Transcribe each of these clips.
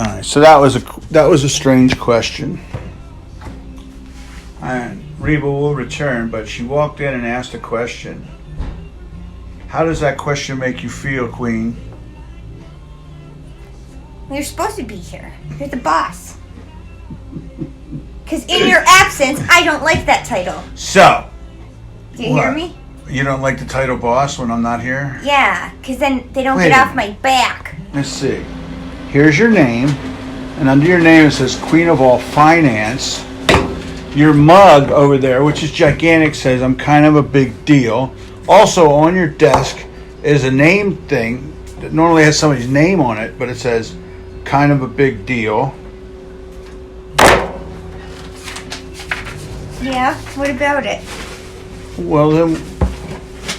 All right, so that was a strange question. And Reba will return, but she walked in and asked a question. How does that question make you feel, Queen? You're supposed to be here. You're the boss. Because in your absence, I don't like that title. So. Do you hear me? You don't like the title boss when I'm not here? Yeah, because then they don't get off my back. Let's see. Here's your name, and under your name it says Queen of All Finance. Your mug over there, which is gigantic, says I'm kind of a big deal. Also on your desk is a name thing that normally has somebody's name on it, but it says kind of a big deal. Yeah, what about it? Well then,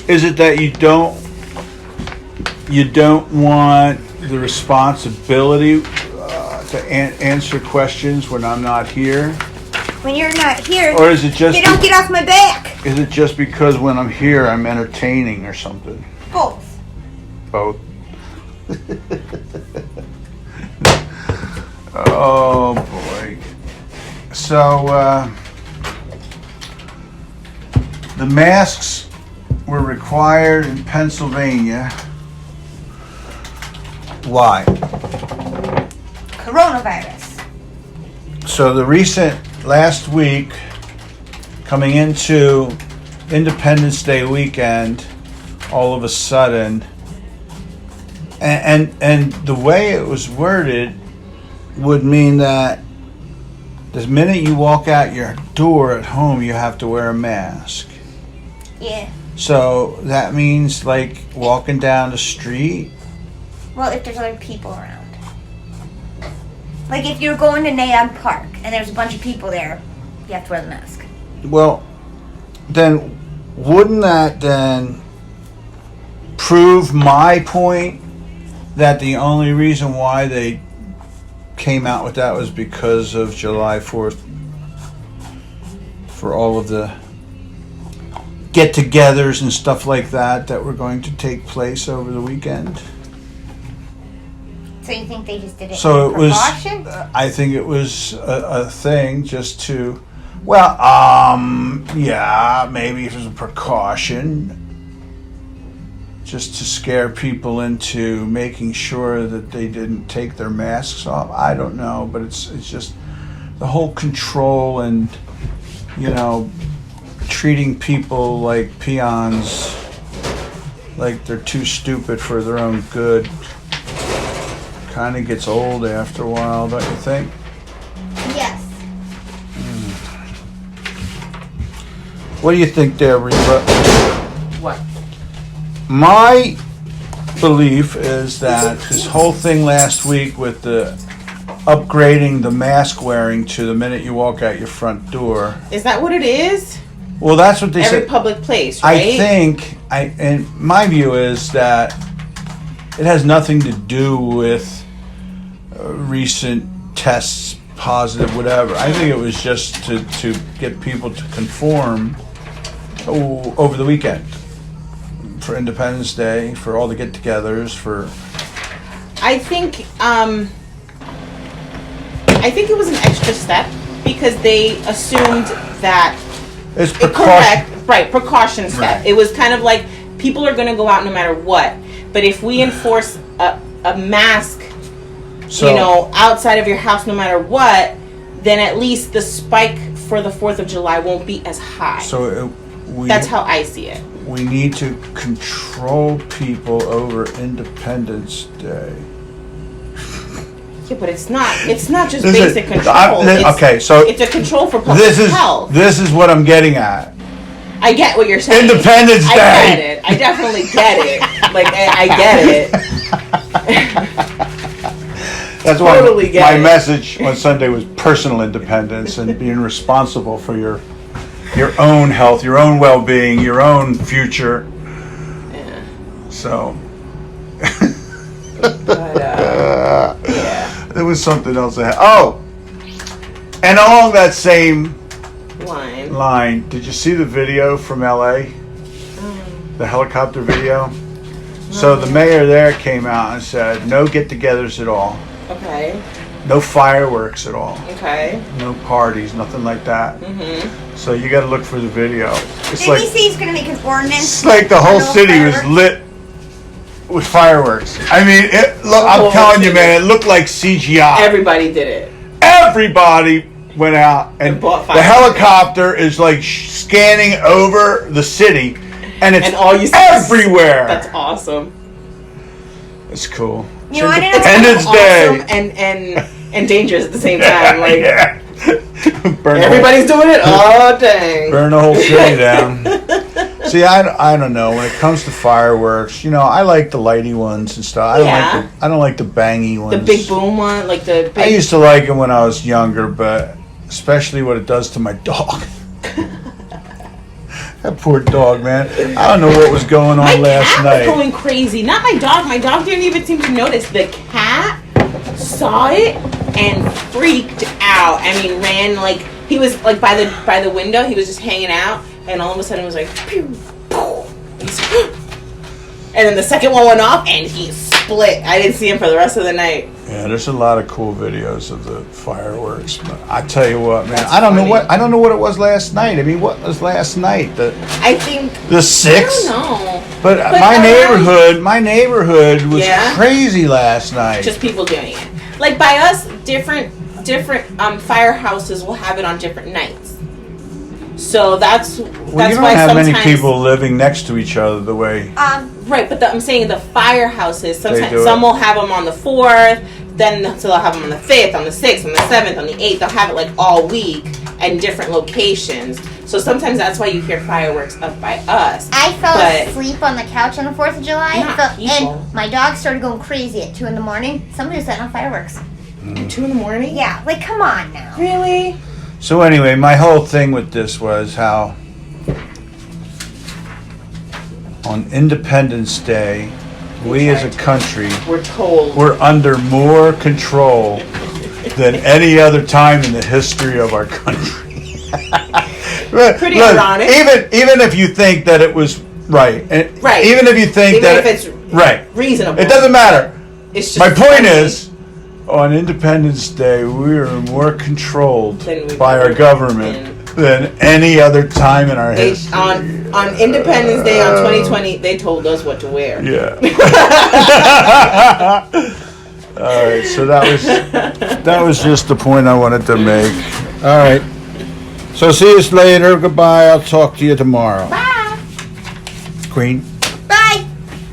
is it that you don't want the responsibility to answer questions when I'm not here? When you're not here, or is it just they don't get off my back? Is it just because when I'm here I'm entertaining or something? Both. Both. Oh boy. So the masks were required in Pennsylvania. Why? Coronavirus. So last week, coming into Independence Day weekend, all of a sudden, and the way it was worded would mean that the minute you walk out your door at home, you have to wear a mask. Yeah. So that means like walking down the street? Well, if there's other people around. Like if you're going to Nayon Park and there's a bunch of people there, you have to wear the mask. Well, then wouldn't that then prove my point that the only reason why they came out with that was because of July 4th for all of the get-togethers and stuff like that were going to take place over the weekend? So you think they just did it So as it a was. precaution? I think it was a thing just to. Well, yeah, maybe it was a precaution, just to scare people into making sure that they didn't take their masks off. I don't know, but it's just the whole control and treating people like peons, like they're too stupid for their own good. Kind of gets old after a while, don't you think? Yes. What do you think there, Reba? What? My belief is that this whole thing last week with the upgrading the mask wearing to the minute you walk out your front door. Is that what it is? Well, that's what they Every said. public place, right? I think, and my view is that it has nothing to do with recent tests, positive, whatever. I think it was just to get people to conform over the weekend for Independence Day, for all the get-togethers, for. I think it was an extra step because they assumed that. It's correct, right? Precaution step. Right. It was kind of like people are going to go out no matter what. But if we enforce a mask, outside of your house no matter what, then at least the spike for the 4th of July won't be as high. So that's how I see it. We need to control people over Independence Day. Yeah, but it's not just basic control. It's a control for public health. This is what I'm getting at. I get what you're saying. Independence Day. I get it. I definitely get it. Like I get it. That's totally why my message on Sunday was personal independence and being responsible for your own health, your own well-being, your own future. Yeah. So. But, yeah. There was something else I had. Oh! And along that same line, did you see the video from LA? The helicopter video? So the mayor there came out and said, no get-togethers at all. Okay. No fireworks at all. Okay. No parties, nothing like that. Mm-hmm. So you got to look for the video. It's Didn't like he say he's gonna make an ordinance? it's like the whole No city was fireworks? lit with fireworks. I mean, I'm telling you, man, it looked like CGI. Everybody did it. Everybody went out, and bought the fireworks. helicopter is like scanning over the city, and it's And all you see everywhere. That's awesome. It's cool. You know, I didn't know. Independence Day. Awesome and dangerous at the same time. Like Yeah. Burn everybody's doing it. Oh dang. burn the whole city down. See, I don't know. When it comes to fireworks, I like the lighty ones and stuff. I don't like the bangy ones. The big boom one, like the big. I used to like it when I was younger, but especially what it does to my dog. That poor dog, man. I don't know what was going on my last cat night. was going crazy. Not my dog. My dog didn't even seem to notice. The cat saw it and freaked out. I mean, ran like he was like by the window. He was just hanging out, and all of a sudden it was like, pew, pew. And then the second one went off, and he split. I didn't see him for the rest of the night. Yeah, there's a lot of cool videos of the fireworks. But I tell you what, man, That's I don't know funny. what it was last night. I mean, what was last night? I think The I 6th? don't know. But my neighborhood was Yeah? crazy last night. Just people doing it. Like by us, different firehouses will have it on different nights. So that's well, you why don't have sometimes many people living next to each other the way. right. But I'm saying the firehouses. They do Sometimes some it. will have them on the 4th. Then so they'll have them on the 5th, on the 6th, on the 7th, on the 8th. They'll have it like all week and different locations. So sometimes that's why you hear fireworks up by us. I fell But- asleep on the couch on the 4th of July, Not people. and my dog started going crazy at 2 in the morning. Somebody was setting off fireworks. At 2 in the morning. Yeah, like come on now. Really? So anyway, my whole thing with this was how on Independence Day, we as a country We're told. were under more control than any other time in the history of our country. Pretty ironic. Even if you think that it was right, Right. Even if you think Even that if it's right, reasonable. it doesn't matter. It's just My point funny. is, on Independence Day, we were more controlled Than we've by our ever government than any other time in our They, history. on Independence Day on 2020, they told us what to wear. Yeah. All right, so that was just the point I wanted to make. All right. So see you later. Goodbye. I'll talk to you tomorrow. Bye. Queen.